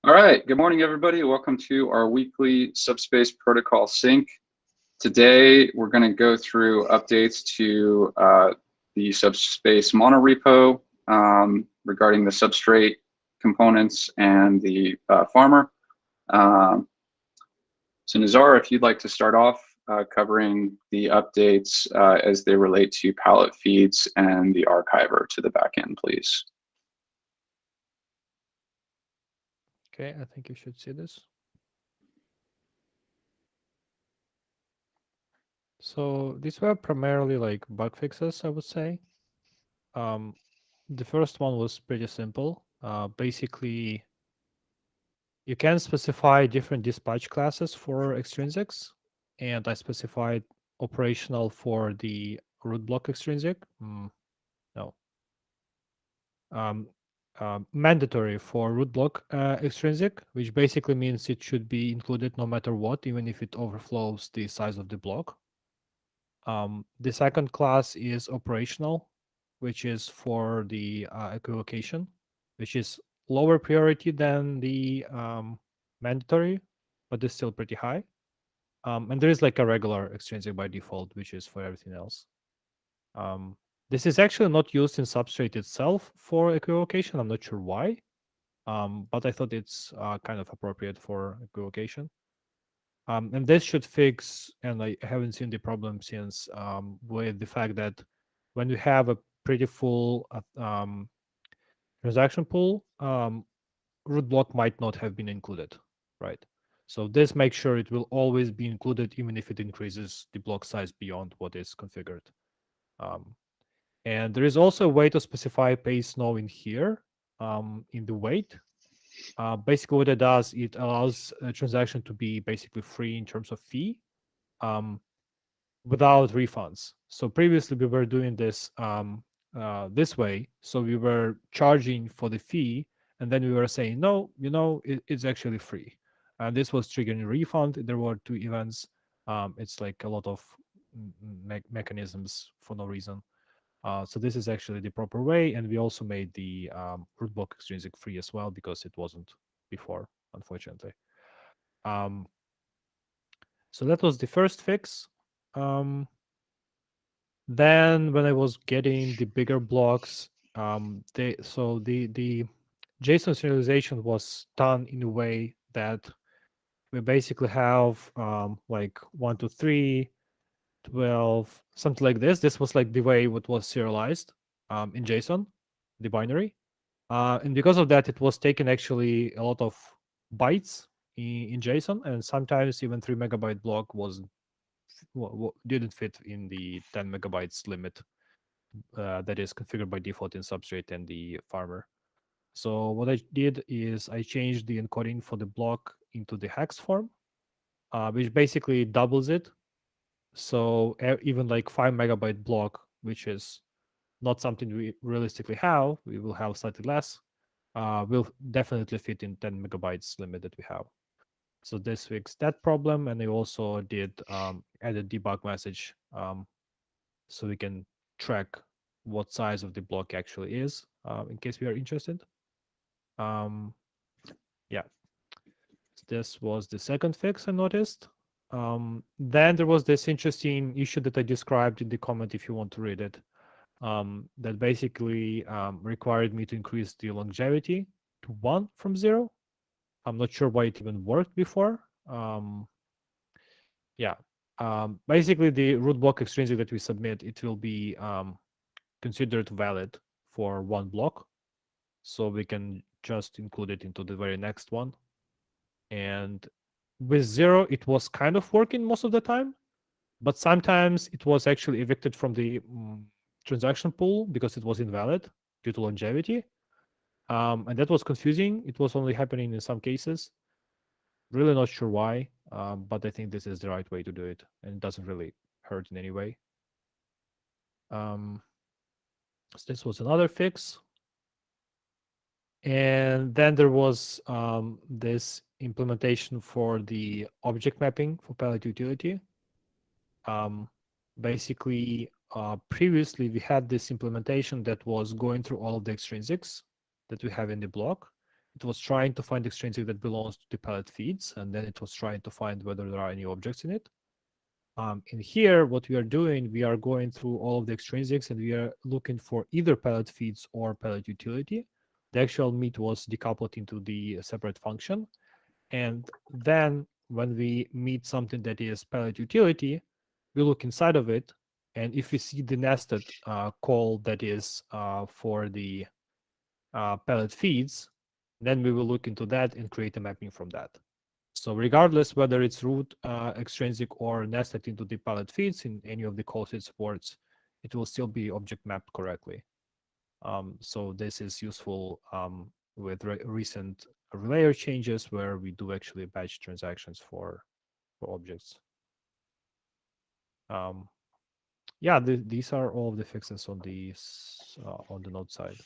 All right, good morning, everybody. Welcome to our weekly Subspace protocol sync. Today, we're going to go through updates to the Subspace monorepo regarding the substrate components and the farmer. So Nazar, if you'd like to start off covering the updates as they relate to palette feeds and the archiver to the backend, please. Okay, I think you should see this. So these were primarily like bug fixes, I would say. The first one was pretty simple. Basically, you can specify different dispatch classes for extrinsics, and I specified operational for the root block extrinsic. No. Mandatory for root block extrinsic, which basically means it should be included no matter what, even if it overflows the size of the block. The second class is operational, which is for the equivocation, which is lower priority than the mandatory, but is still pretty high. And there is like a regular extrinsic by default, which is for everything else. This is actually not used in Substrate itself for equivocation. I'm not sure why, but I thought it's kind of appropriate for equivocation. And this should fix, and I haven't seen the problem since, with the fact that when you have a pretty full transaction pool, root block might not have been included, right? So this makes sure it will always be included, even if it increases the block size beyond what is configured. And there is also a way to specify pace no in here, in the wait. Basically, what it does, it allows a transaction to be basically free in terms of fee, without refunds. So previously we were doing this this way. So we were charging for the fee, and then we were saying, no, it's actually free. And this was triggering a refund. There were two events. It's like a lot of mechanisms for no reason. So this is actually the proper way, and we also made the root block extrinsic free as well because it wasn't before, unfortunately. So that was the first fix. Then when I was getting the bigger blocks, the JSON serialization was done in a way that we basically have like 1, 2, 3, 12, something like this. This was like the way it was serialized in JSON, the binary. And because of that, it was taking actually a lot of bytes in JSON, and sometimes even 3 megabyte block was didn't fit in the 10 megabytes limit that is configured by default in Substrate and the farmer. So what I did is I changed the encoding for the block into the hex form, which basically doubles it. So even like 5 megabyte block, which is not something we realistically have, we will have slightly less, will definitely fit in 10 megabytes limit that we have. So this fixed that problem, and I also did add a debug message so we can track what size of the block actually is, in case we are interested. Yeah, this was the second fix I noticed. Then there was this interesting issue that I described in the comment if you want to read it, that basically required me to increase the longevity to 1 from 0. I'm not sure why it even worked before. Yeah, basically the root block extrinsic that we submit, it will be considered valid for 1 block. So we can just include it into the very next one. And with 0, it was kind of working most of the time, but sometimes it was actually evicted from the transaction pool because it was invalid due to longevity. And that was confusing. It was only happening in some cases. Really not sure why, but I think this is the right way to do it, and it doesn't really hurt in any way. So this was another fix. And then there was this implementation for the object mapping for palette utility. Basically, previously we had this implementation that was going through all of the extrinsics that we have in the block, it was trying to find extrinsic that belongs to the palette feeds, and then it was trying to find whether there are any objects in it. In here, what we are doing, we are going through all of the extrinsics, and we are looking for either palette feeds or palette utility. The actual meat was decoupled into the separate function. And then when we meet something that is palette utility, we look inside of it. And if we see the nested call that is for the palette feeds, then we will look into that and create a mapping from that. So regardless whether it's root extrinsic or nested into the palette feeds in any of the calls it supports, it will still be object mapped correctly. So this is useful with recent relayer changes where we do actually batch transactions for objects. Yeah, these are all of the fixes on these on the node side.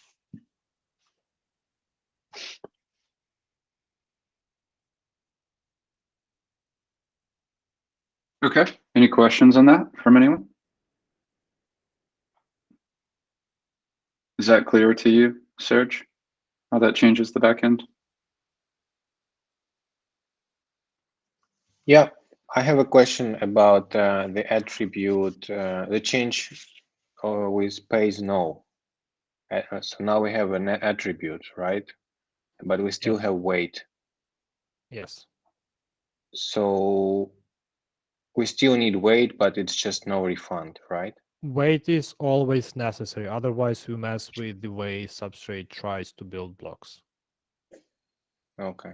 Okay. Any questions on that from anyone? Is that clear to you, Serge? How that changes the backend? Yeah, I have a question about the attribute, the change with pays no. So now we have an attribute, right? But we still Yes. have weight. Yes. So we still need weight, but it's just no refund, right? Weight is always necessary. Otherwise, we mess with the way Substrate tries to build blocks. Okay.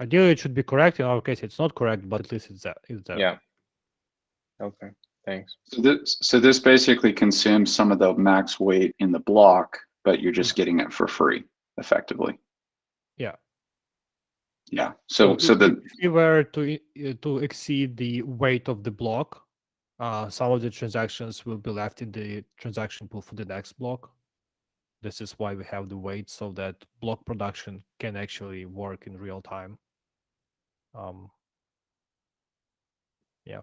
Ideally, it should be correct. In our case, it's not correct, but at least it's there. Yeah. Okay. Thanks. So this basically consumes some of the max weight in the block, but you're just getting it for free, effectively. Yeah. Yeah. So if you were to exceed the weight of the block, some of the transactions will be left in the transaction pool for the next block. This is why we have the weight, so that block production can actually work in real time. Yeah.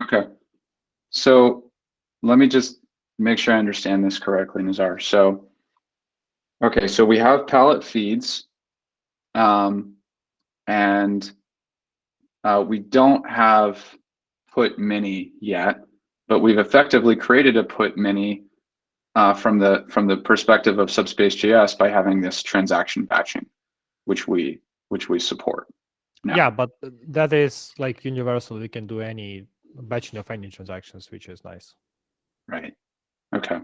Okay. So let me just make sure I understand this correctly, Nazar. So, okay, so we have palette feeds, and we don't have put mini yet, but we've effectively created a put mini from the perspective of Subspace.js by having this transaction batching, which we support now. Yeah, but that is like universal. We can do any batching of any transactions, which is nice. Right. Okay.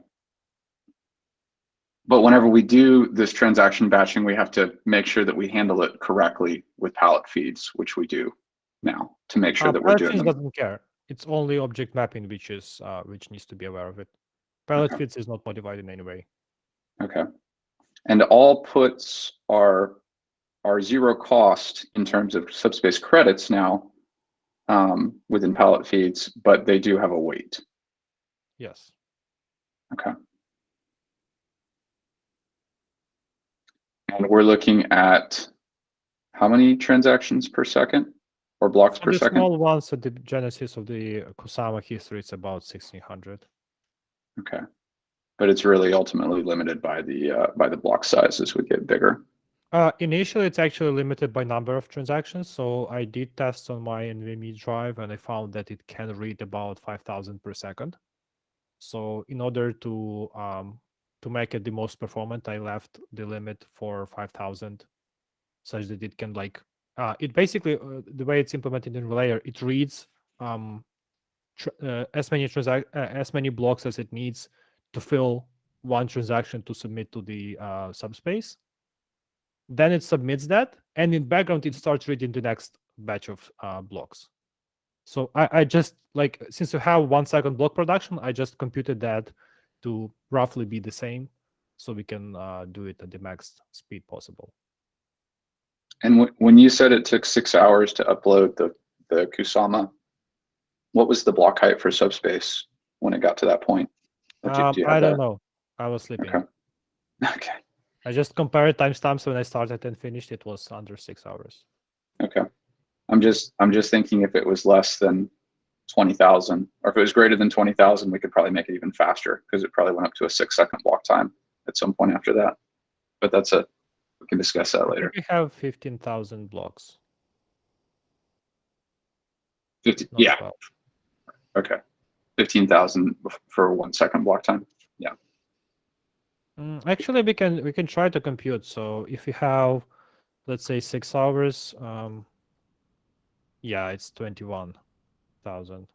But whenever we do this transaction batching, we have to make sure that we handle it correctly with palette feeds, which we do now to make sure that we're doing them. Doesn't care. It's only object mapping which needs to be aware of it. Palette Okay. feeds is not modified in any way. Okay. And all puts are zero cost in terms of subspace credits now within palette feeds, but they do have a weight. Yes. Okay. And we're looking at how many transactions per second or blocks per second? The small ones at the genesis of the Kusama history, it's about 1600. Okay. But it's really ultimately limited by the block size as we get bigger. Initially, it's actually limited by number of transactions. So I did tests on my NVMe drive, and I found that it can read about 5,000 per second. So in order to make it the most performant, I left the limit for 5,000, such that it can it basically the way it's implemented in Relayer, it reads as many blocks as it needs to fill one transaction to submit to the subspace. Then it submits that, and in background it starts reading the next batch of blocks. So I just since you have 1 second block production, I just computed that to roughly be the same, so we can do it at the max speed possible. And when you said it took 6 hours to upload the Kusama, what was the block height for Subspace when it got to that point? I don't know. I was sleeping. Okay. Okay. I just compared timestamps when I started and finished. It was under 6 hours. Okay. I'm just thinking if it was less than 20,000, or if it was greater than 20,000, we could probably make it even faster because it probably went up to a 6-second block time at some point after that. But we can discuss that later. We have 15,000 blocks. 50, not yeah. 12. Okay. 15,000 for 1 second block time. Yeah. Actually, we can try to compute. So if you have, let's say, 6 hours, yeah, it's 21,000.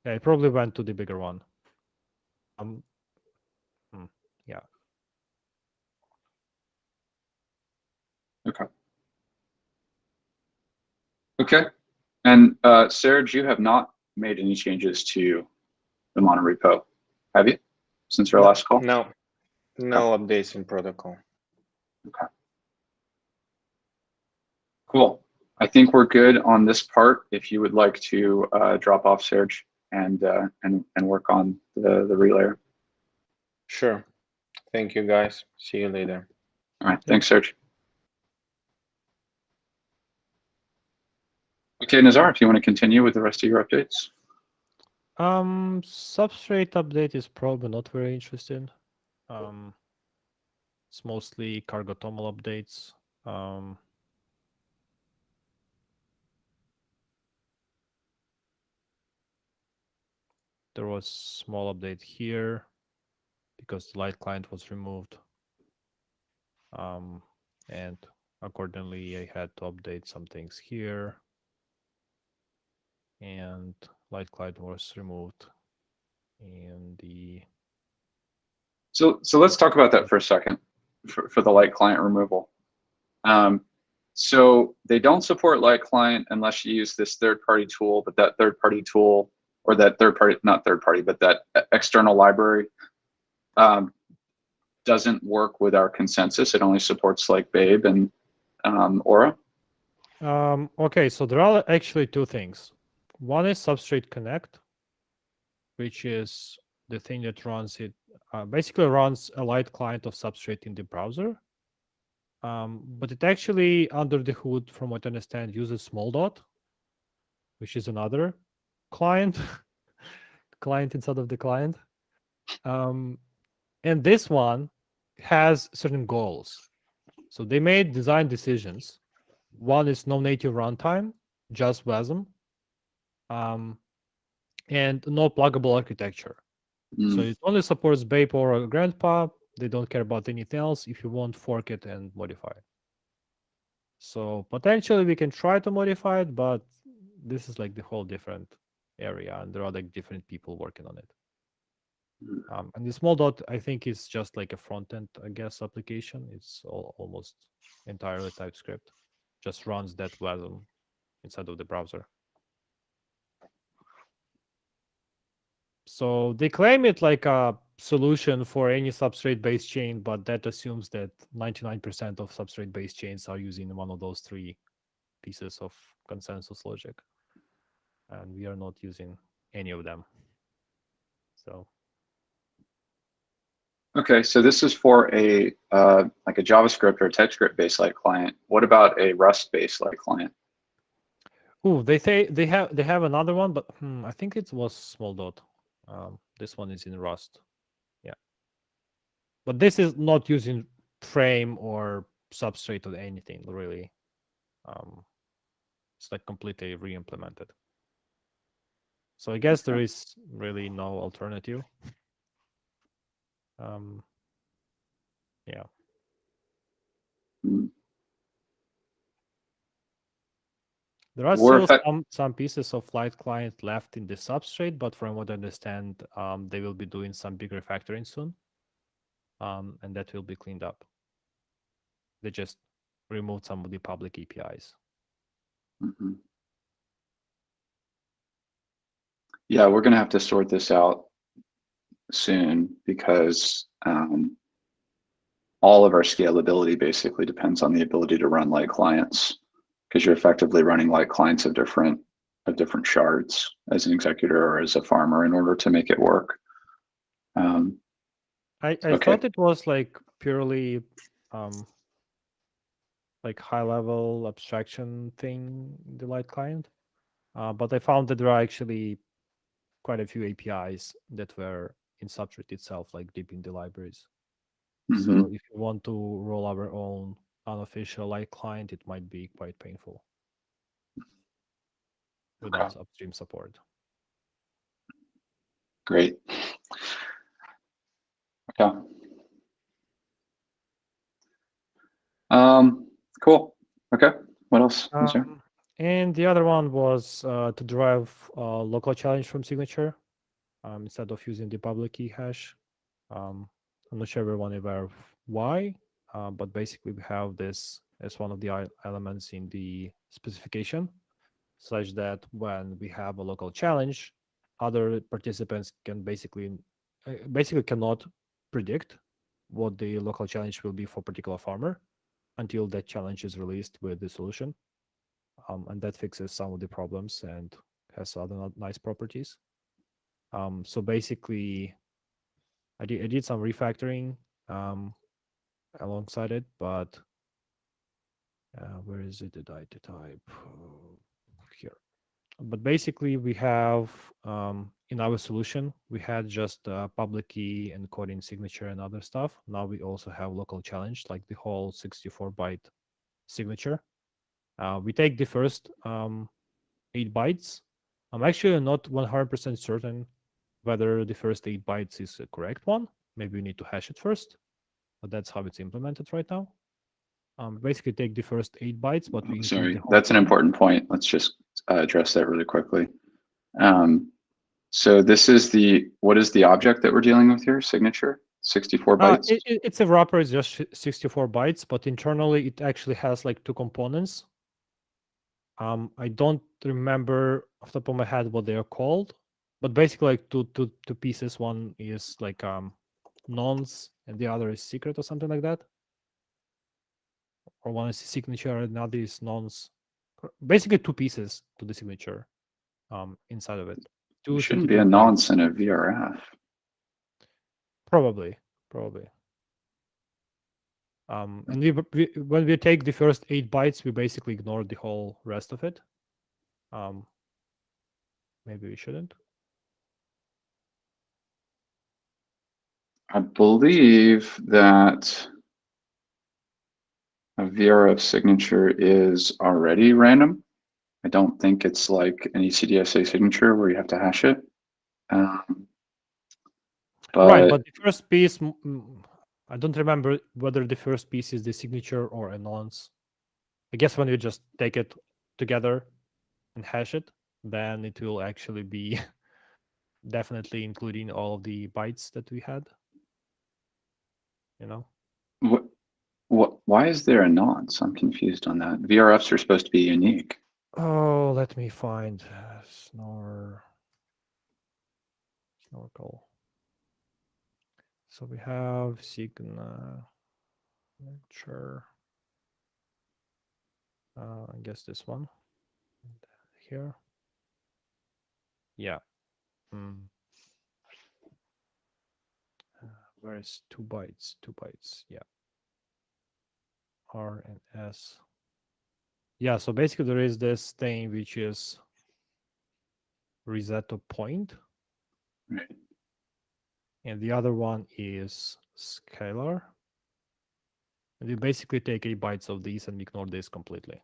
Yeah, it probably went to the bigger one. Yeah. Okay. Okay. And Serge, you have not made any changes to the monorepo, have you, since our last call? No updates in protocol. Okay. Cool. I think we're good on this part. If you would like to drop off, Serge, and work on the relayer. Sure. Thank you, guys. See you later. All right. Thanks, Serge. Okay, Nazar, if you want to continue with the rest of your updates. Substrate update is probably not very interesting. It's mostly cargo toml updates. There was small update here because the light client was removed. And accordingly, I had to update some things here. And light client was removed. And the So let's talk about that for a second, for the light client removal. So they don't support light client unless you use this third-party tool, but that third-party tool, or that third-party, not third-party, but that external library doesn't work with our consensus. It only supports like Babe and Aura. Okay, so there are actually two things. One is Substrate Connect, which is the thing that runs it, basically runs a light client of Substrate in the browser. But it actually, under the hood, from what I understand, uses small dot, which is another client, client inside of the client. And this one has certain goals. So they made design decisions. One is no native runtime, just WASM, and no pluggable architecture. So it only supports Bape or Grandpa. They don't care about anything else. If you want, fork it and modify it. So potentially we can try to modify it, but this is like the whole different area, and there are like different people working on it. And the small dot, I think, is just like a front end, I guess, application. It's almost entirely TypeScript. Just runs that WASM inside of the browser. So they claim it like a solution for any substrate-based chain, but that assumes that 99% of substrate-based chains are using one of those three pieces of consensus logic. And we are not using any of them. So. Okay, so this is for a like a JavaScript or TypeScript-based light client. What about a Rust-based light client? Oh, they say they have another one, but I think it was small dot. This one is in Rust. Yeah, but this is not using Frame or Substrate or anything really. It's like completely re-implemented. So I guess there is really no alternative. Yeah. There are still some pieces of light client left in the substrate, but from what I understand, they will be doing some big refactoring soon, and that will be cleaned up. They just removed some of the public APIs. Yeah, we're going to have to sort this out soon because all of our scalability basically depends on the ability to run light clients, because you're effectively running light clients of different shards as an executor or as a farmer in order to make it work. I thought it was like purely like high level abstraction thing, the light client. But I found that there are actually quite a few APIs that were in Substrate itself, like deep in the libraries. So if you want to roll our own unofficial like client, it might be quite painful without upstream support. Great. Okay. Cool. Okay. What else? Is there? And the other one was to derive local challenge from signature instead of using the public key hash. I'm not sure everyone aware of why, but basically we have this as one of the elements in the specification, such that when we have a local challenge, other participants can basically cannot predict what the local challenge will be for a particular farmer until that challenge is released with the solution. And that fixes some of the problems and has other nice properties. So basically, I did some refactoring alongside it, but where is it? The type here. But basically, we have in our solution we had just public key encoding signature and other stuff. Now we also have local challenge, like the whole 64-byte signature. We take the first 8 bytes. I'm actually not 100% certain whether the first 8 bytes is a correct one. Maybe we need to hash it first, but that's how it's implemented right now. Basically take the first 8 bytes, but we include the whole That's an thing. important point. Let's just address that really quickly. So this is what is the object that we're dealing with here? Signature, 64 bytes? It's a wrapper, it's just 64 bytes, but internally it actually has like 2 components. I don't remember off the top of my head what they are called, but basically like two pieces. One is like nonce and the other is secret or something like that. Or one is signature and another is nonce. Basically 2 pieces to the signature inside of it. It shouldn't be a nonce and a VRF. Probably. And when we take the first 8 bytes, we basically ignore the whole rest of it. Maybe we shouldn't. I believe that a VRF signature is already random. I don't think it's like an ECDSA signature where you have to hash it. Right, but the first piece, I don't remember whether the first piece is the signature or a nonce. I guess when you just take it together and hash it, then it will actually be definitely including all of the bytes that we had. You know? Why is there a nonce? I'm confused on that. VRFs are supposed to be unique. Oh, let me find Snorkel. So we have signature. I guess this one here. Yeah. Where is 2 bytes? 2 bytes. Yeah. R and S. Yeah. So basically, there is this thing which is reset to point. Right. And the other one is scalar. And you basically take 8 bytes of these and ignore this completely.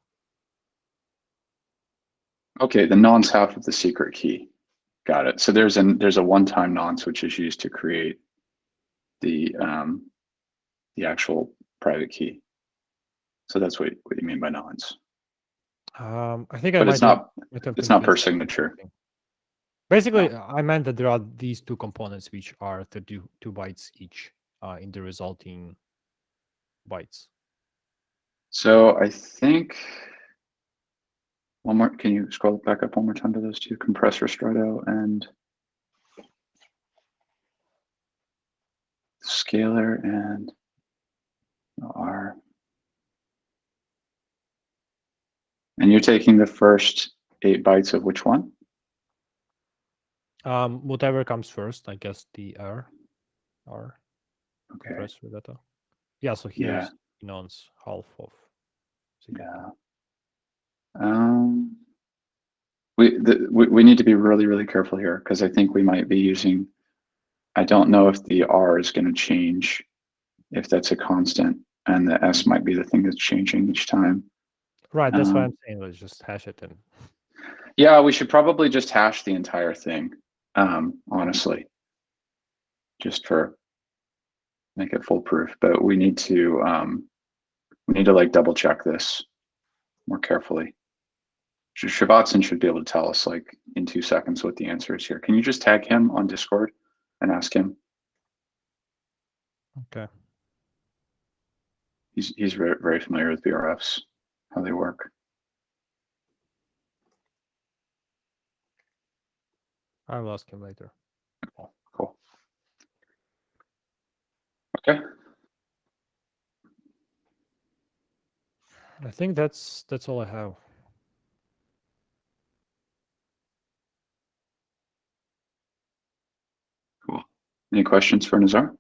Okay, the nonce half of the secret key. Got it. So there's a one-time nonce which is used to create the actual private key. So that's what you mean by nonce. I think but it's not per signature. Basically, I meant that there are these 2 components which are 32 bytes each in the resulting bytes. So I think one more. Can you scroll back up one more time to those 2? Compressor Strato and scalar and R. And you're taking the first 8 bytes of which one? Whatever comes first, I guess the R. Okay. Compressor data. Yeah, so here's nonce half of secret. Yeah. We need to be really, really careful here because I think we might be using, I don't know if the R is going to change, if that's a constant, and the S might be the thing that's changing each time. Right, that's why I'm saying let's just hash it in. Yeah, we should probably just hash the entire thing, honestly, just for make it foolproof. But we need to like double check this more carefully. Shivatsan should be able to tell us like in 2 seconds what the answer is here. Can you just tag him on Discord and ask him? Okay. He's very, very familiar with BRFs, how they work. I'll ask him later. Cool. Okay. I think that's all I have. Cool. Any questions for Nazar?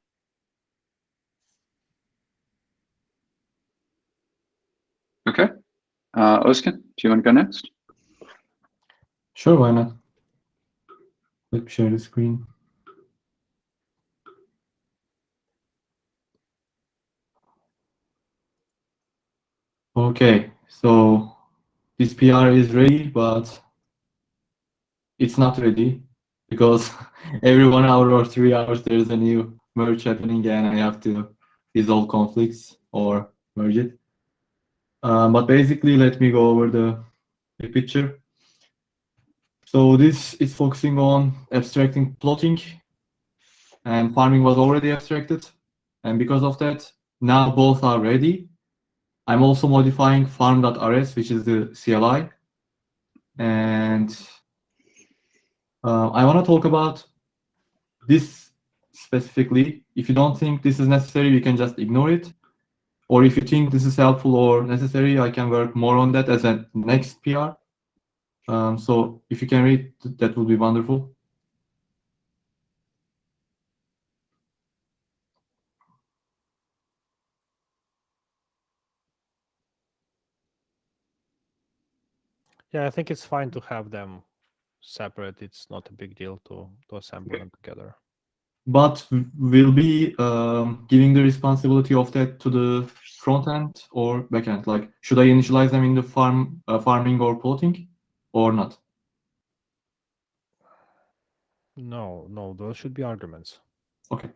Okay. Ozgun, do you want to go next? Sure, why not? Let me share the screen. Okay, so this PR is ready, but it's not ready because every 1 hour or 3 hours there's a new merge happening and I have to resolve conflicts or merge it. But basically, let me go over the picture. So this is focusing on abstracting plotting, and farming was already abstracted. And because of that, now both are ready. I'm also modifying farm.rs, which is the CLI. And I want to talk about this specifically. If you don't think this is necessary, you can just ignore it. Or if you think this is helpful or necessary, I can work more on that as a next PR. So if you can read, that would be wonderful. Yeah, I think it's fine to have them separate. It's not a big deal to assemble them together. But will be giving the responsibility of that to the front end or back end? Like, should I initialize them in the farming or plotting, or not? No, those should be arguments. Okay.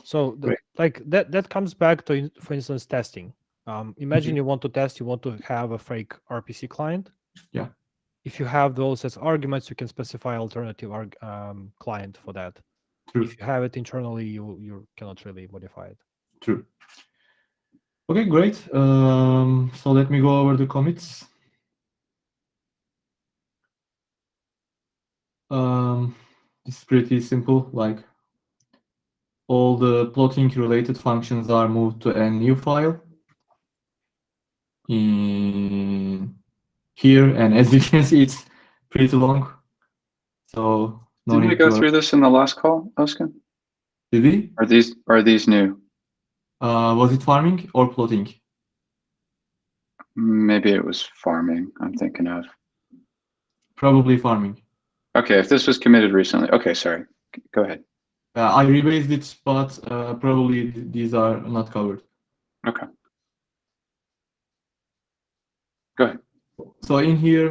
So like that comes back to, for instance, testing. Imagine you want to test, you want to have a fake RPC client. Yeah. If you have those as arguments, you can specify alternative client for that. True. If you have it internally, you cannot really modify it. True. Okay, great. So let me go over the commits. It's pretty simple. Like, all the plotting related functions are moved to a new file in here, and as you can see, it's pretty long. So no Didn't we need go to through this in the last call, Ozgun? Did we? Are these new? Was it farming or plotting? Maybe it was farming I'm thinking of. Probably farming. Okay, if this was committed recently. Okay, sorry. Go ahead. I rebased it, but probably these are not covered. Okay. Go ahead. So in here,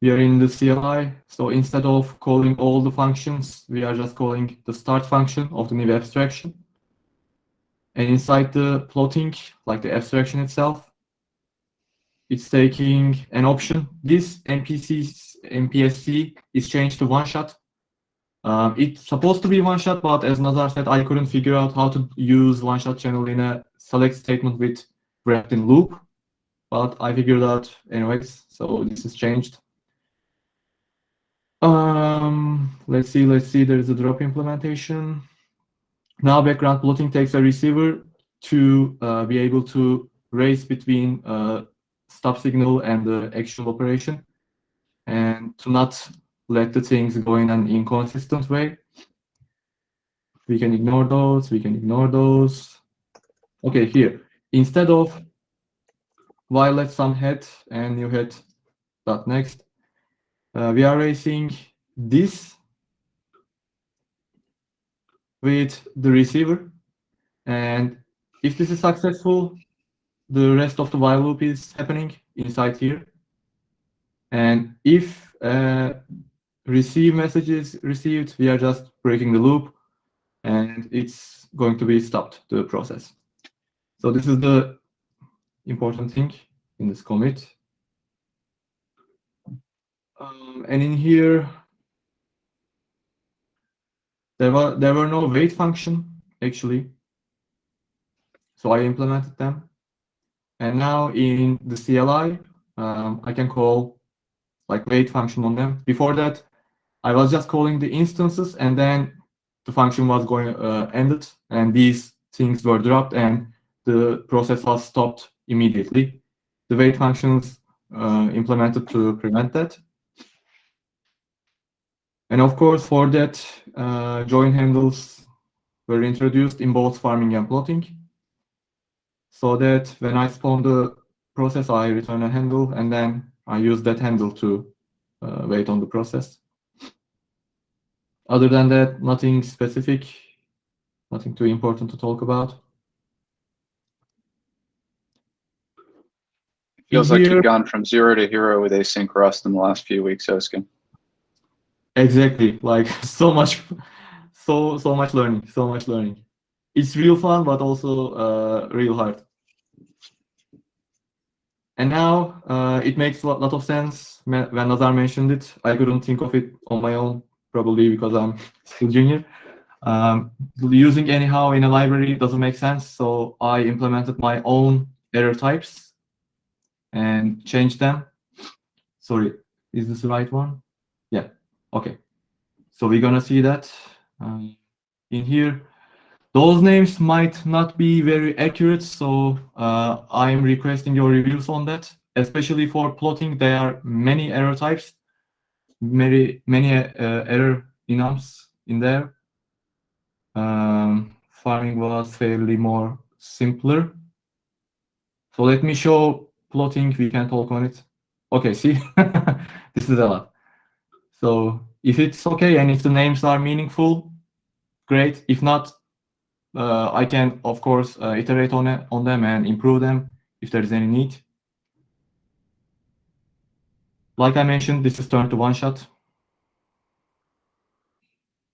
we are in the CLI. So instead of calling all the functions, we are just calling the start function of the new abstraction. And inside the plotting, like the abstraction itself, it's taking an option. This MPSC is changed to one shot. It's supposed to be one shot, but as Nazar said, I couldn't figure out how to use one shot channel in a select statement with wrapped in loop. But I figured out anyways, so this is changed. Let's see, there's a drop implementation. Now background plotting takes a receiver to be able to race between stop signal and the actual operation, and to not let the things go in an inconsistent way. We can ignore those. Okay, here, instead of while let some head and new head next. We are racing this with the receiver, and if this is successful, the rest of the while loop is happening inside here. And if receive message is received, we are just breaking the loop, and it's going to be stopped, the process. So this is the important thing in this commit. And in here, there were no wait function actually, so I implemented them. And now in the CLI, I can call like wait function on them. Before that, I was just calling the instances, and then the function was going ended, and these things were dropped, and the process was stopped immediately. The wait functions implemented to prevent that. And of course, for that, join handles were introduced in both farming and plotting, so that when I spawn the process, I return a handle, and then I use that handle to wait on the process. Other than that, nothing specific, nothing too important to talk about. Feels like you've gone from 0 to hero with async Rust in the last few weeks, Ozgun. Exactly, like so much learning. It's real fun, but also real hard. And now it makes a lot of sense when Nazar mentioned it. I couldn't think of it on my own, probably because I'm still junior. Using anyhow in a library doesn't make sense, so I implemented my own error types and changed them. Sorry, is this the right one? Yeah, okay. So we're gonna see that in here. Those names might not be very accurate, so I'm requesting your reviews on that. Especially for plotting, there are many error types, many error enums in there. Farming was fairly more simpler. So let me show plotting. We can talk on it. Okay, see, this is a lot. So if it's okay and if the names are meaningful, great. If not, I can, of course, iterate on them and improve them if there is any need. Like I mentioned, this is turned to one shot.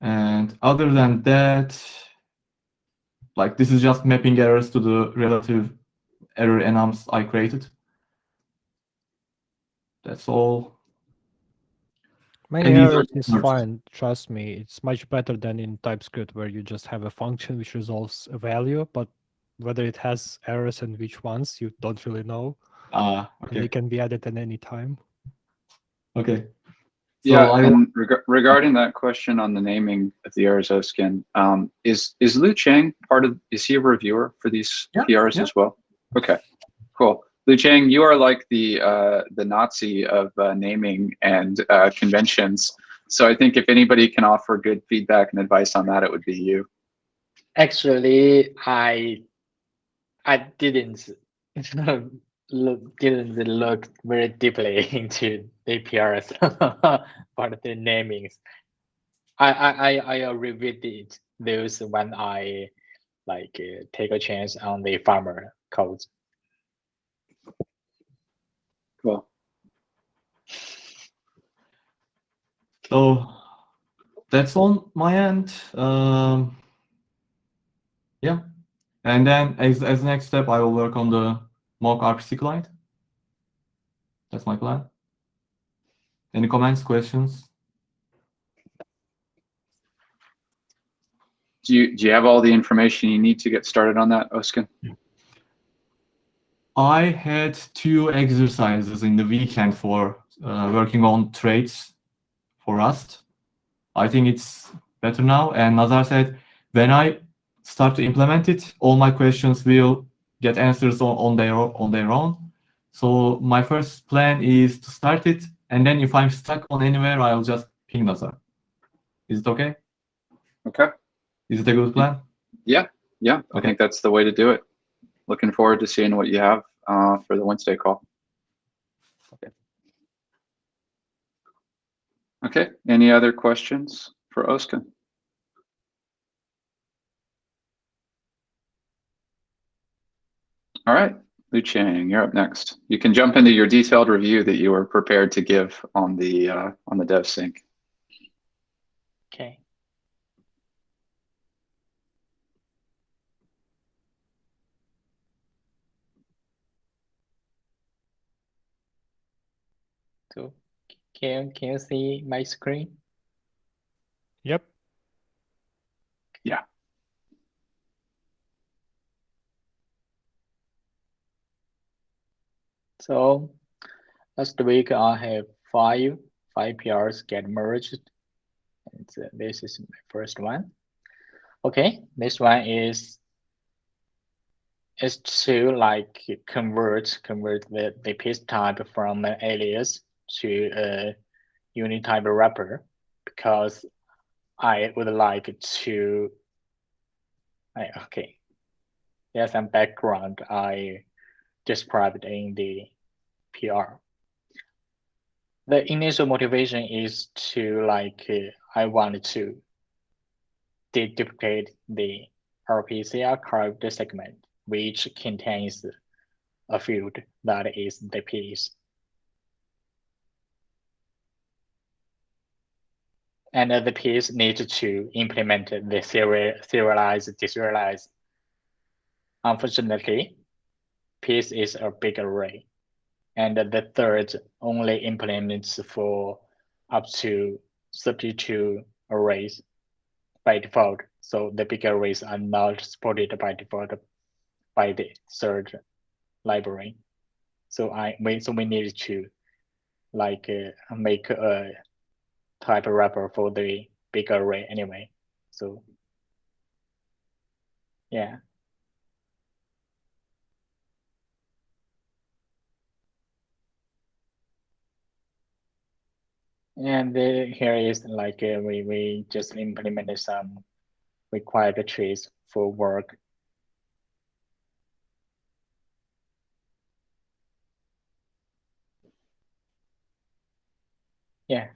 And other than that, like this is just mapping errors to the relative error enums I created. That's all. Many And these are errors is nerds. fine, trust me. It's much better than in TypeScript where you just have a function which resolves a value, but whether it has errors and which ones, you don't really know. And Okay. they can be added at any time. Okay. So yeah, and regarding that question on the naming of the errors, Ozgun, is Liu-Cheng is he a reviewer for these PRs as well? Okay, cool. Liu-Cheng, you are like the Nazi of naming and conventions. So I think if anybody can offer good feedback and advice on that, it would be you. Actually, I didn't look very deeply into APRs for the namings. I reviewed those when I take a chance on the farmer codes. Cool. So that's on my end. Yeah. And then as next step, I will work on the mock RPC client. That's my plan. Any comments, questions? Do you have all the information you need to get started on that, Ozgun? I had 2 exercises in the weekend for working on traits for Rust. I think it's better now. And Nazar said, when I start to implement it, all my questions will get answers on their own. So my first plan is to start it, and then if I'm stuck on anywhere, I'll just ping Nazar. Is it okay? Okay. Is it a good plan? Yeah. Okay. I think that's the way to do it. Looking forward to seeing what you have for the Wednesday call. Okay. Okay, any other questions for Ozgun? All right, Liu-Cheng, you're up next. You can jump into your detailed review that you were prepared to give on the dev sync. Okay. So can you see my screen? Yep. Yeah. So last week I have five PRs get merged. And this is my first one. Okay, this one is to like convert the piece type from an alias to a unit type wrapper, because I would like to. Okay, there's some background I described in the PR. The initial motivation is to like I wanted to deduplicate the RPC archived segment, which contains a field that is the piece. And the piece needs to implement the serialize, deserialize. Unfortunately, piece is a big array, and the third only implements for up to 32 arrays by default. So the big arrays are not supported by default by the Serge library. So we need to like make a type wrapper for the big array anyway. So yeah. And here is like we just implemented some required trees for work. Yeah,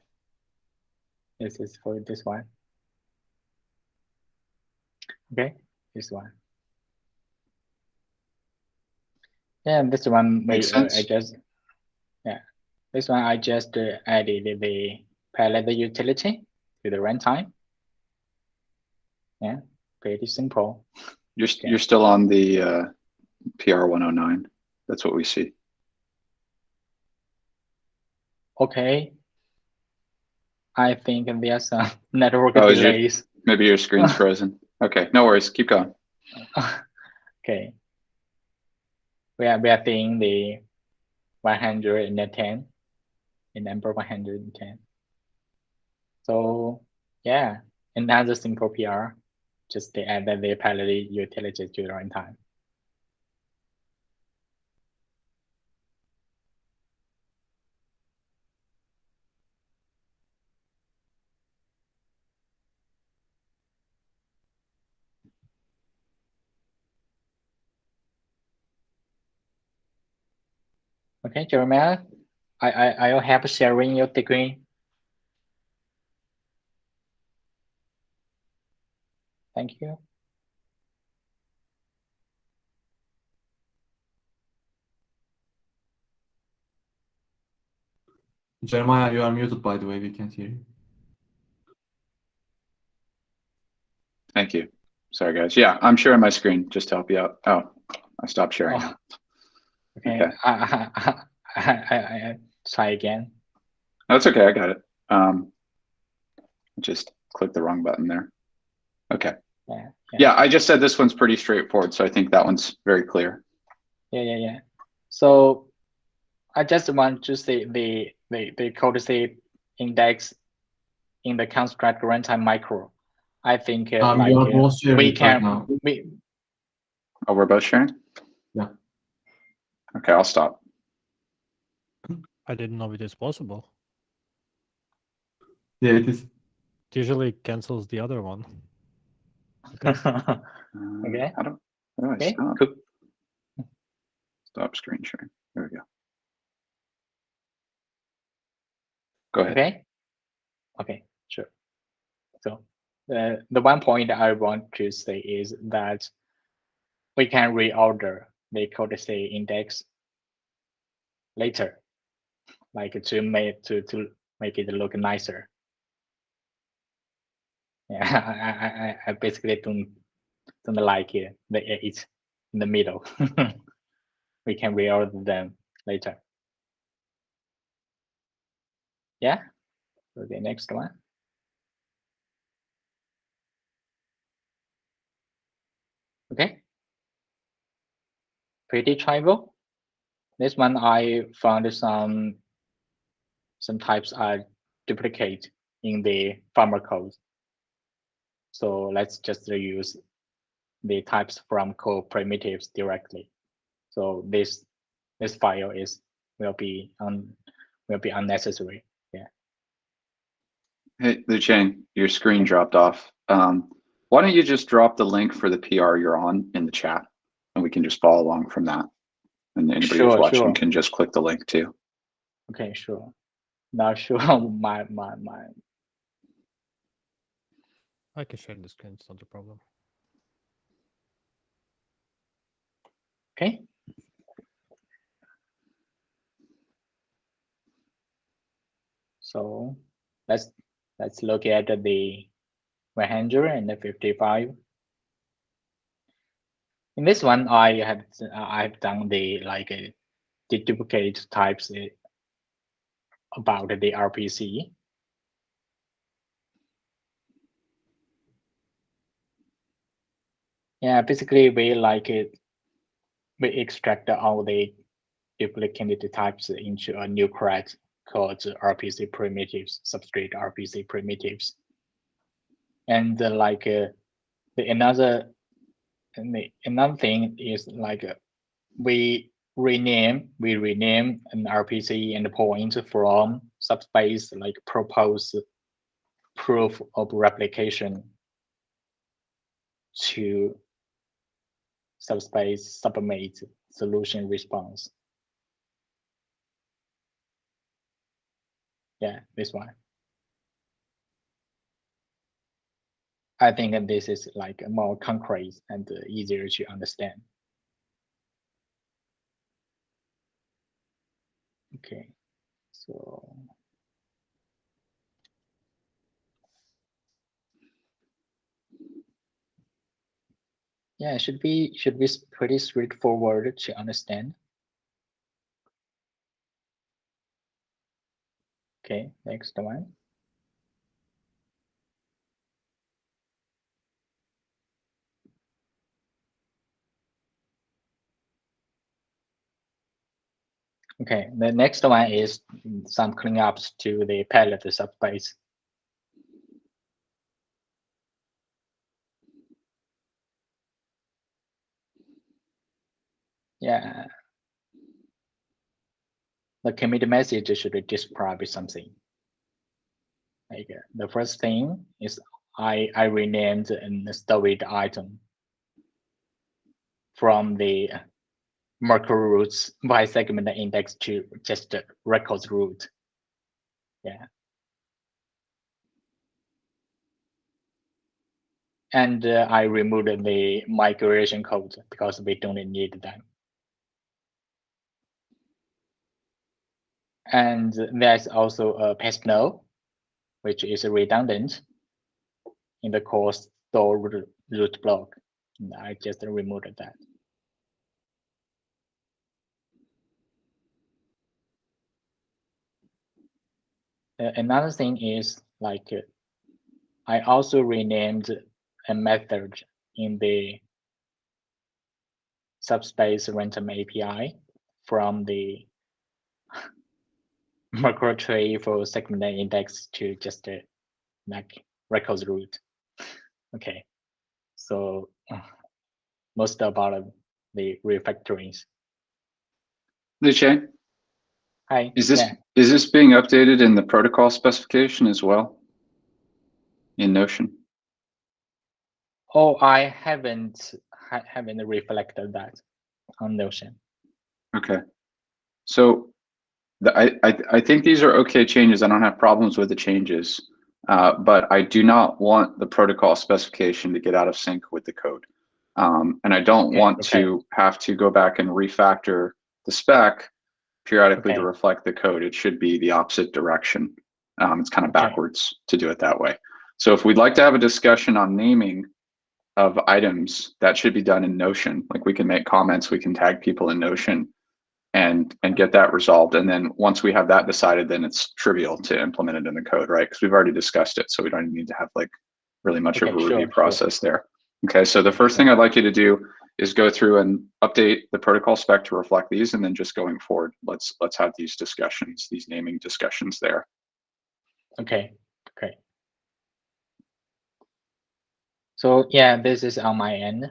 this is for this one. Okay, this one. Yeah, this one Makes sense. I just this one I just added the palette utility to the runtime. Yeah, pretty simple. You're still on the PR 109. That's what we see. Okay. I think there's some network Oh, delays. maybe your screen's frozen. Okay, no worries. Keep going. Okay. We are seeing the 110, the number 110. So yeah, another simple PR, just to add the palette utility to the runtime. Okay, Jeremiah, are you happy sharing your screen? Thank you. Jeremiah, you are muted, by the way. We can't hear you. Thank you. Sorry, guys. Yeah, I'm sharing my screen just to help you out. Oh, I stopped sharing. Oh, okay. I try again. That's okay. I got it. Just clicked the wrong button there. Okay. Yeah, I just said this one's pretty straightforward, so I think that one's very clear. Yeah. So I just want to see the code C index in the construct runtime micro. I think You are both sharing we it can right now. Oh, we're both sharing? Yeah. Okay, I'll stop. I didn't know it is possible. Yeah, it is. It usually cancels the other one. Okay. Okay. How do I Okay. stop? Cool. Stop screen sharing. There we go. Go ahead. Okay. Okay, sure. So the one point I want to say is that we can reorder the code-C index later, like to make it look nicer. Yeah, I basically don't like it, the 8 in the middle. We can reorder them later. Yeah. So the next one. Okay. Pretty trivial. This one I found some types are duplicate in the farmer code. So let's just use the types from code primitives directly. So this file will be unnecessary. Yeah. Hey, Liu-Cheng, your screen dropped off. Why don't you just drop the link for the PR you're on in the chat, and we can just follow along from that. And anybody who's watching can just click the link too. Okay, sure. Not sure my. I can share the screen, it's not a problem. Okay. So let's look at the 100 and the 55. In this one, I've done the the duplicate types about the RPC. Yeah, basically we extract all the duplicate types into a new class called RPC primitives, substrate RPC primitives. And another thing is we rename an RPC endpoint from Subspace propose proof of replication to Subspace submit solution response. Yeah, this one. I think that this is more concrete and easier to understand. Okay, so yeah, it should be pretty straightforward to understand. Okay, next one. Okay, the next one is some cleanups to the palette subspace. Yeah, the commit message should describe something. The first thing is I renamed a storage item from the Merkle roots by segment index to just records root. Yeah. And I removed the migration code because we don't need them. And there's also a paste no, which is redundant in the core store root block. And I just removed that. Another thing is I also renamed a method in the Subspace runtime API from the macro tree for segment index to just records root. Okay, so most about the refactorings. Liu-Cheng, Hi. is this being updated in the protocol specification as well in Notion? Oh, I haven't reflected that on Notion. Okay, so I think these are okay changes. I don't have problems with the changes. but I do not want the protocol specification to get out of sync with the code. And I don't want to have to go back and refactor the spec periodically to reflect the code. It should be the opposite direction. It's kind of backwards to do it that way. So if we'd like to have a discussion on naming of items, that should be done in Notion. Like we can make comments, we can tag people in Notion and get that resolved. And then once we have that decided, then it's trivial to implement it in the code, right? Because we've already discussed it. So we don't even need to have like really much of a review process there. Okay, so the first thing I'd like you to do is go through and update the protocol spec to reflect these, and then just going forward, let's have these discussions, these naming discussions there. Okay. So yeah, this is on my end.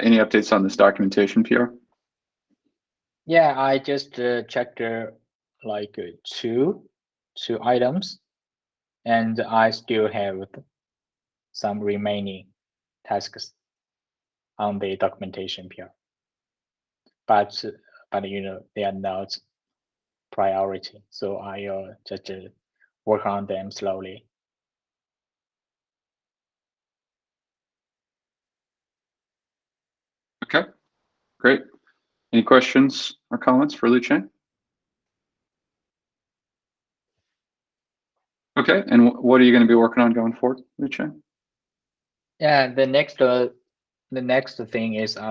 Any updates on this documentation, Pierre? Yeah, I just checked like two items, and I still have some remaining tasks on the documentation PR. But you know, they are not priority, so I just work on them slowly. Okay, great. Any questions or comments for Liu-Cheng? Okay, and what are you going to be working on going forward, Liu-Cheng? Yeah, the next thing is I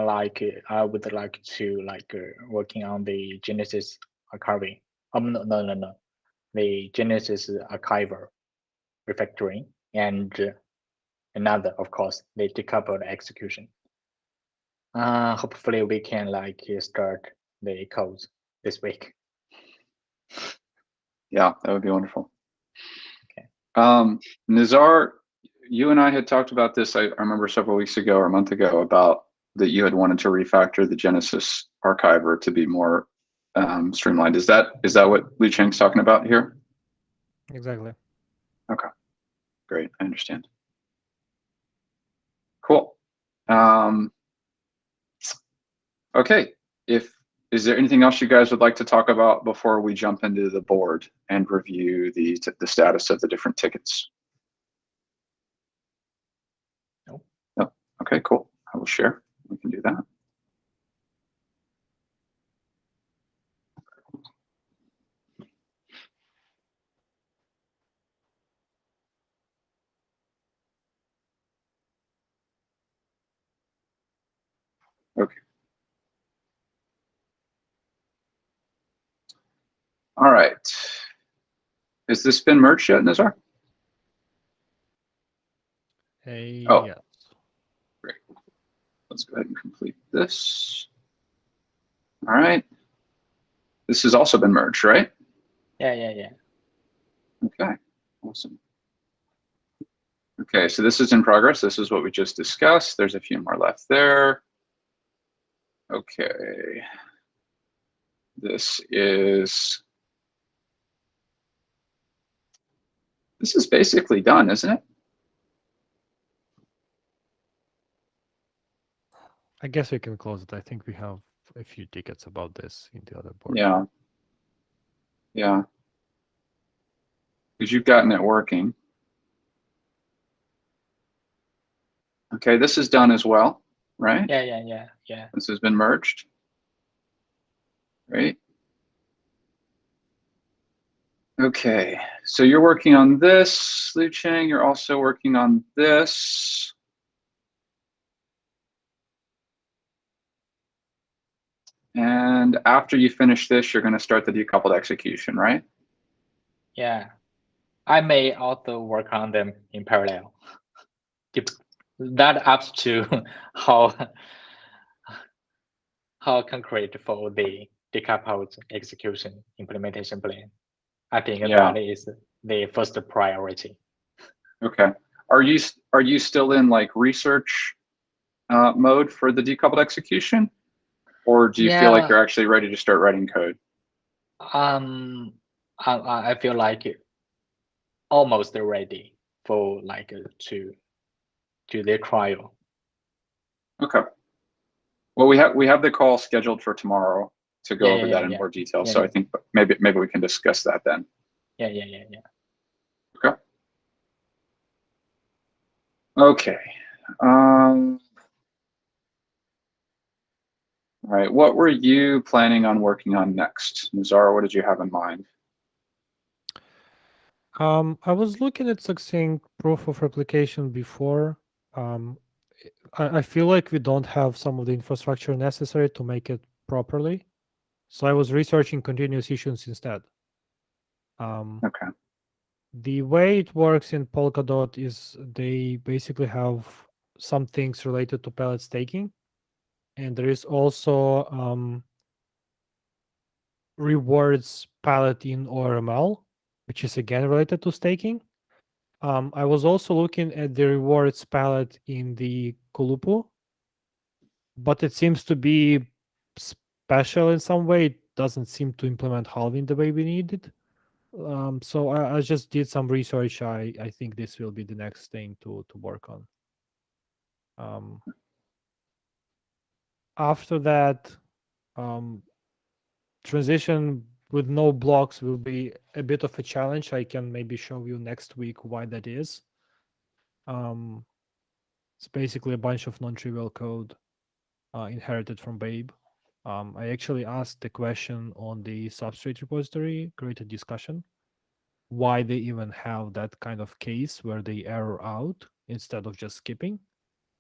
would like to working on the Genesis archiving. No, the Genesis archiver refactoring, and another, of course, the decoupled execution. Hopefully we can start the codes this week. Yeah, that would be wonderful. Okay. Nazar, you and I had talked about this, I remember several weeks ago or a month ago, about that you had wanted to refactor the Genesis archiver to be more streamlined. Is that what Liu-Cheng's talking about here? Exactly. Okay, great, I understand. Cool. Okay, is there anything else you guys would like to talk about before we jump into the board and review the status of the different tickets? No. Okay, cool. I will share. We can do that. Okay. All right. Has this been merged yet, Nazar? Oh. Yes. Great. Let's go ahead and complete this. All right. This has also been merged, right? Yeah. Okay, awesome. Okay, so this is in progress. This is what we just discussed. There's a few more left there. Okay. This is basically done, isn't it? I guess we can close it. I think we have a few tickets about this in the other board. Yeah. Yeah. Because you've gotten it working. Okay, this is done as well, right? Yeah. This has been merged. Great. Okay, so you're working on this, Liu-Cheng. You're also working on this. And after you finish this, you're going to start the decoupled execution, right? Yeah. I may also work on them in parallel. That up to how concrete for the decoupled execution implementation plan. I think that is the first priority. Okay. Are you still in like research mode for the decoupled execution, or do you feel like you're actually ready to start writing code? I feel like almost ready for like to do the trial. Okay. Well, we have the call scheduled for tomorrow to go over that in more detail. So I think maybe we can discuss that then. Yeah. Okay. Okay. All right. What were you planning on working on next, Nazar? What did you have in mind? I was looking at succinct proof of replication before. I feel like we don't have some of the infrastructure necessary to make it properly. So I was researching continuous issuance instead. Okay. The way it works in Polkadot is they basically have some things related to pallet staking. And there is also rewards pallet in ORML, which is again related to staking. I was also looking at the rewards palette in the Kulupu, but it seems to be special in some way. It doesn't seem to implement halving the way we need it. So I just did some research. I think this will be the next thing to work on. After that, transition with no blocks will be a bit of a challenge. I can maybe show you next week why that is. It's basically a bunch of non-trivial code inherited from Babe. I actually asked the question on the Substrate repository, created discussion, why they even have that kind of case where they error out instead of just skipping.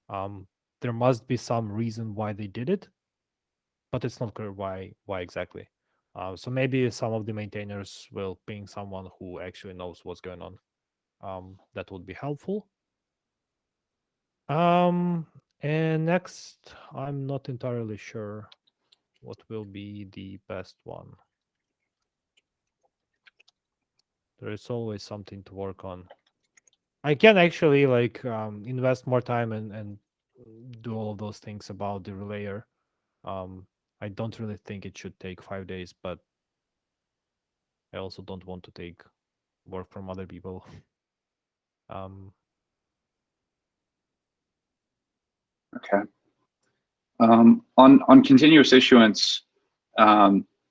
There must be some reason why they did it, but it's not clear why exactly. So maybe some of the maintainers will ping someone who actually knows what's going on. That would be helpful. And next, I'm not entirely sure what will be the best one. There is always something to work on. I can actually like invest more time and do all of those things about the relayer. I don't really think it should take 5 days, but I also don't want to take work from other people. Okay. On continuous issuance,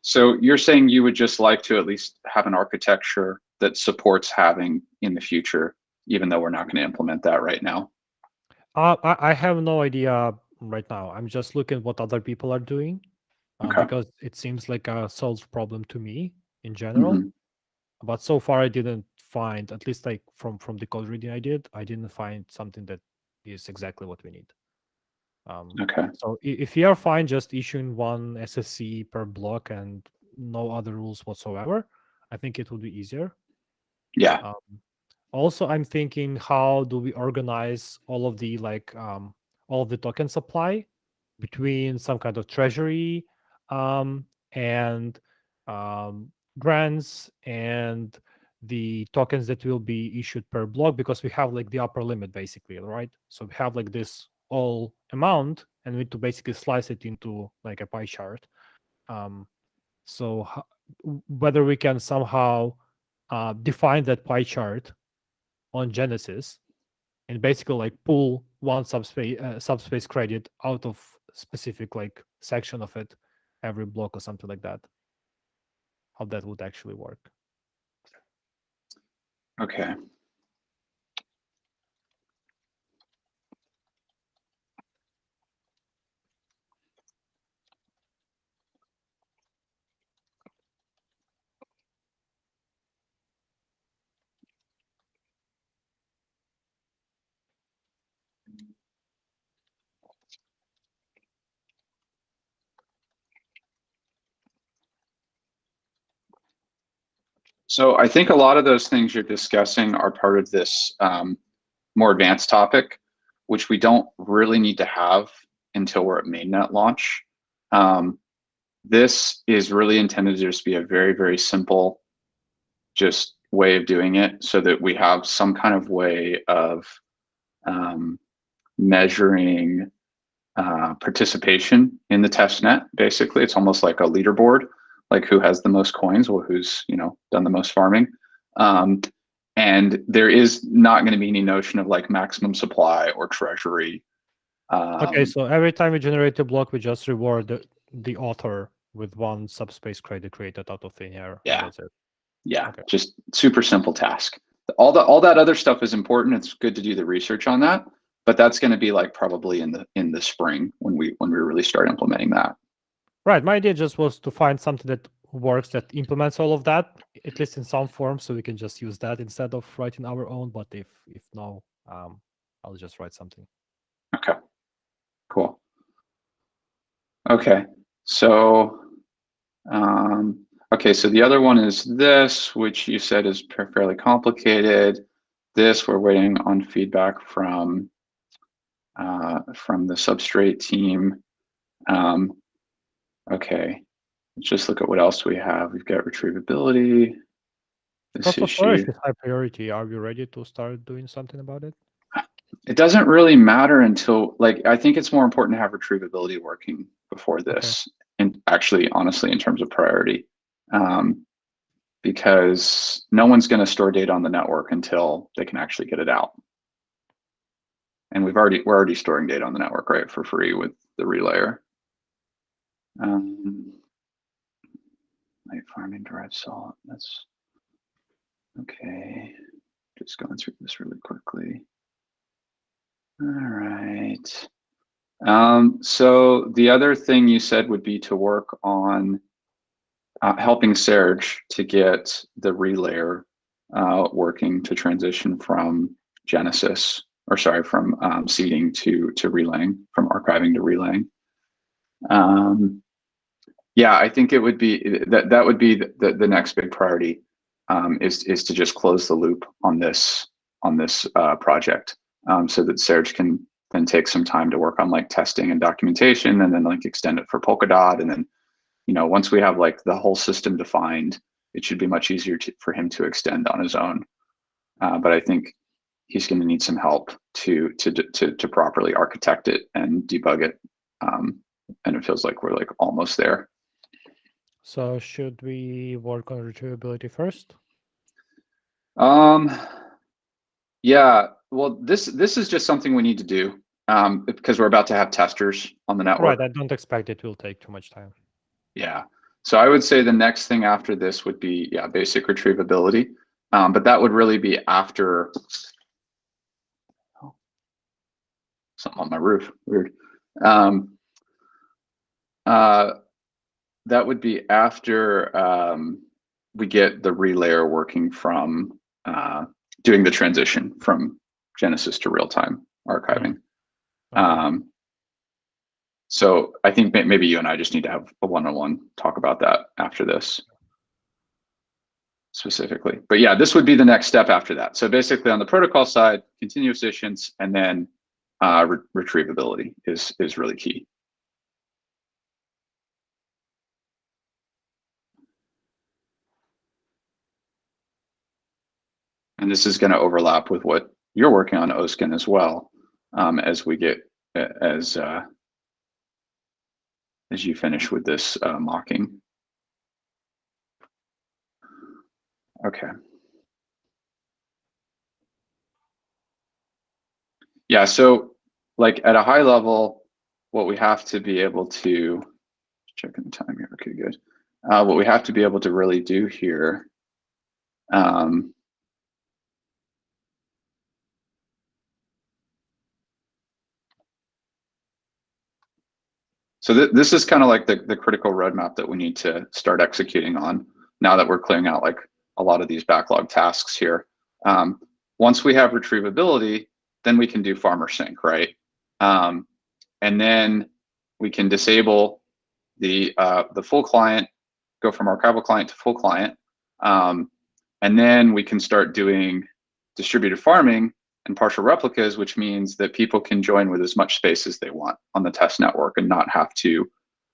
so you're saying you would just like to at least have an architecture that supports halving in the future, even though we're not going to implement that right now? I have no idea right now. I'm just looking at what other people are doing because it seems like a solved problem to me in general. Mm-hmm. But so far, I didn't find, at least like from the code reading I didn't find something that is exactly what we need. Okay. So if you are fine just issuing one SSC per block and no other rules whatsoever, I think it would be easier. Yeah. Also, I'm thinking, how do we organize all of the all of the token supply between some kind of treasury and grants and the tokens that will be issued per block, because we have like the upper limit basically, right? So we have like this all amount and we need to basically slice it into like a pie chart. So whether we can somehow define that pie chart on Genesis and basically like pull one subspace credit out of specific like section of it every block or something like that. How that would actually work. Okay. So I think a lot of those things you're discussing are part of this more advanced topic, which we don't really need to have until we're at mainnet launch. This is really intended to just be a very, very simple just way of doing it so that we have some kind of way of measuring participation in the test net. Basically, it's almost like a leaderboard, like who has the most coins or who's done the most farming. And there is not going to be any notion of like maximum supply or treasury. Okay, so every time we generate a block, we just reward the author with 1 subspace credit created out of thin air. Yeah. And that's it. Yeah, Okay. just super simple task. All that other stuff is important. It's good to do the research on that, but that's going to be like probably in the spring when we really start implementing that. Right. My idea just was to find something that works, that implements all of that, at least in some form, so we can just use that instead of writing our own. But if no, I'll just write something. Okay, cool. Okay, so okay, so the other one is this, which you said is fairly complicated. This, we're waiting on feedback from the Substrate team. Okay, let's just look at what else we have. We've got retrievability. This Cost of issue. storage is high priority. Are we ready to start doing something about it? It doesn't really matter until, like, I think it's more important to have retrievability working before this, and actually, honestly, in terms of priority, because no one's going to store data on the network until they can actually get it out. And we're already storing data on the network, right, for free with the relayer. Light farming derived salt. That's okay. Just going through this really quickly. All right. So the other thing you said would be to work on helping Serge to get the relayer working to transition from Genesis, or sorry, from seeding to relaying, from archiving to relaying. Yeah, I think it would be that would be the next big priority, is to just close the loop on this project, so that Serge can then take some time to work on like testing and documentation, and then like extend it for Polkadot, and then once we have like the whole system defined, it should be much easier for him to extend on his own. But I think he's going to need some help to properly architect it and debug it, and it feels like we're like almost there. So should we work on retrievability first? Yeah, well, this is just something we need to do, because we're about to have testers on the network. Right, I don't expect it will take too much time. Yeah, so I would say the next thing after this would be, yeah, basic retrievability, but that would really be after. Oh, something on my roof, weird. That would be after we get the relayer working from doing the transition from Genesis to real-time archiving. Okay. So I think maybe you and I just need to have a one-on-one talk about that after this specifically. But yeah, this would be the next step after that. So basically on the protocol side, continuous issuance, and then retrievability is really key. And this is going to overlap with what you're working on, Ozgun, as well, as we get as you finish with this mocking. Okay. Yeah, so like at a high level, what we have to be able to, checking the time here, okay, good. What we have to be able to really do here, so this is kind of like the critical roadmap that we need to start executing on now that we're clearing out like a lot of these backlog tasks here. Once we have retrievability, then we can do farmer sync, right? And then we can disable the full client, go from archival client to full client, and then we can start doing distributed farming and partial replicas, which means that people can join with as much space as they want on the test network and not have to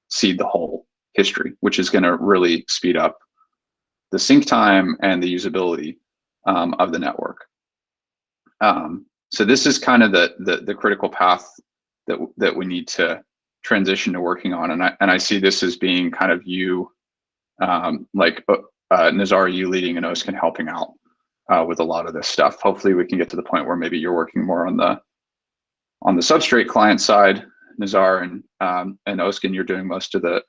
seed the whole history, which is going to really speed up the sync time and the usability of the network. So this is kind of the critical path that we need to transition to working on. And I see this as being kind of you, like Nazar, you leading and Ozgun helping out with a lot of this stuff. Hopefully we can get to the point where maybe you're working more on the Substrate client side, Nazar, and Ozgun, you're doing most of the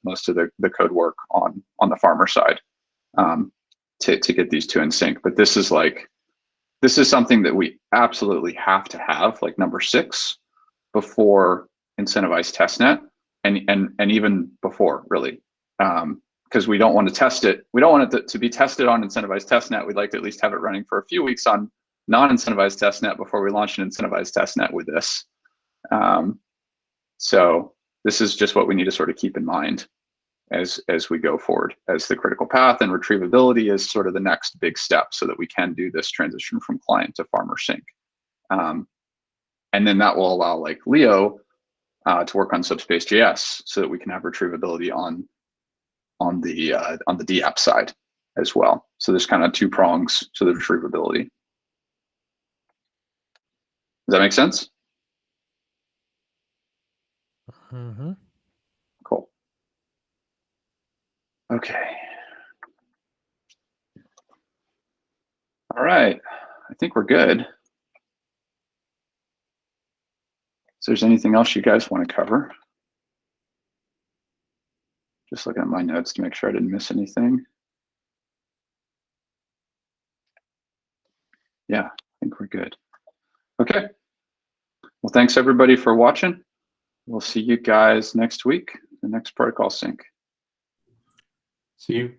code work on the farmer side to get these two in sync. But this is something that we absolutely have to have, like number 6, before incentivized testnet, and even before, really, because we don't want to test it. We don't want it to be tested on incentivized testnet. We'd like to at least have it running for a few weeks on non-incentivized testnet before we launch an incentivized testnet with this. So this is just what we need to sort of keep in mind as we go forward, as the critical path, and retrievability is sort of the next big step so that we can do this transition from client to farmer sync. And then that will allow, like Leo, to work on Subspace JS so that we can have retrievability on the DApp side as well. So there's kind of 2 prongs to the retrievability. Does that make sense? Mm-hmm. Cool. Okay. All right. I think we're good. So there's anything else you guys want to cover? Just looking at my notes to make sure I didn't miss anything. Yeah, I think we're good. Okay. Well, thanks everybody for watching. We'll see you guys next week, the next protocol sync. See you.